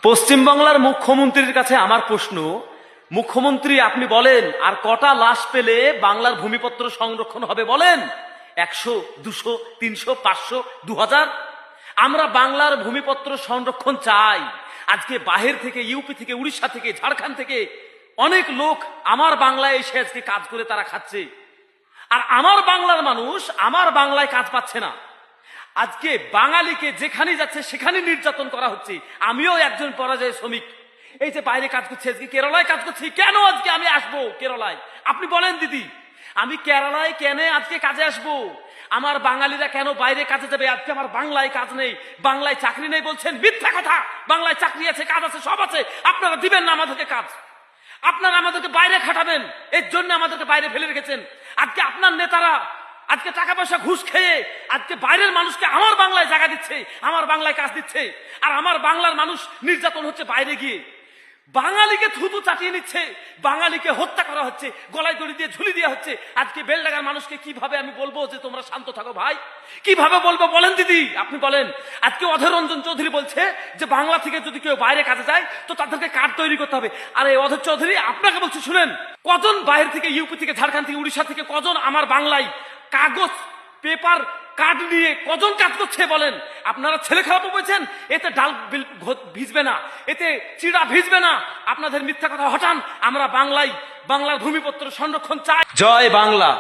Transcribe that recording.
পশ্চিমবাংলার মুখ্যমন্ত্রীর কাছে আমার প্রশ্ন, মুখ্যমন্ত্রী আপনি বলেন আর কটা লাশ পেলে বাংলার ভূমিপত্র সংরক্ষণ হবে বলেন? 100, 200, 300, 500, 2000? আমরা বাংলার ভূমিপত্র সংরক্ষণ চাই। আজকে বাহির থেকে, ইউপি থেকে, উড়িষ্যা থেকে, ঝাড়খণ্ড থেকে অনেক লোক আমার বাংলায় এসে আজকে কাজ করে তারা খাচ্ছে, আর আমার বাংলার মানুষ আমার বাংলায় কাজ পাচ্ছে না। আজকে বাঙালিকে যেখানে যাচ্ছে সেখানে নির্যাতন করা হচ্ছে। আমিও একজন পরাজয় শ্রমিক, এই যে বাইরে কাজ করছি, আজকে কেরালায় কাজ করছি। কেন আজকে আমি আসবো কেরালায়? আপনি বলেন দিদি, আমি কেরালায় কেন আজকে কাজে আসবো? আমার বাঙালিরা কেন বাইরে কাজে যাবে? আজকে আমার বাংলায় কাজ নেই, বাংলায় চাকরি নেই বলছেন, মিথ্যা কথা। বাংলায় চাকরি আছে, কাজ আছে, সব আছে। আপনারা দিবেন না আমাদেরকে কাজ, আপনারা আমাদেরকে বাইরে খাটাবেন, এর জন্য আমাদেরকে বাইরে ফেলে রেখেছেন। আজকে আপনার নেতারা আজকে টাকা পয়সা ঘুষ খেয়ে আজকে বাইরের মানুষকে আমার বাংলায় জায়গা দিচ্ছে, আমার বাংলায় কাজ দিচ্ছে, আর আমার বাংলার মানুষ নির্যাতন হচ্ছে বাইরে গিয়ে। বাঙালিকে থুতু চাটিয়ে নিচ্ছে, বাঙালিকে হত্যা করা হচ্ছে, গলায় দড়ি দিয়ে ঝুলি দেওয়া হচ্ছে। আজকে বেলডাঙ্গার মানুষকে কিভাবে আমি বলবো যে তোমরা শান্ত থাকো ভাই? কিভাবে বলবো বলেন দিদি, আপনি বলেন। আজকে অধীর রঞ্জন চৌধুরী বলছে যে বাংলা থেকে যদি কেউ বাইরে কাজে যায় তো তাদেরকে কার্ড তৈরি করতে হবে। আরে অধীর চৌধুরী, আপনাকে বলছি শুনেন, কজন বাইরে থেকে, ইউপি থেকে, ঝাড়খণ্ড থেকে, উড়িষ্যা থেকে কজন আমার বাংলায় কাগজ পেপার কার্ড নিয়ে কজন কাজ করছে বলেন? আপনারা ছেলে খারাপও বলছেন, এতে ডাল ভিজবে না, এতে চিড়া ভিজবে না। আপনাদের মিথ্যা কথা হটান। আমরা বাংলায় বাংলার ভূমিপত্র সংরক্ষণ চাই। জয় বাংলা।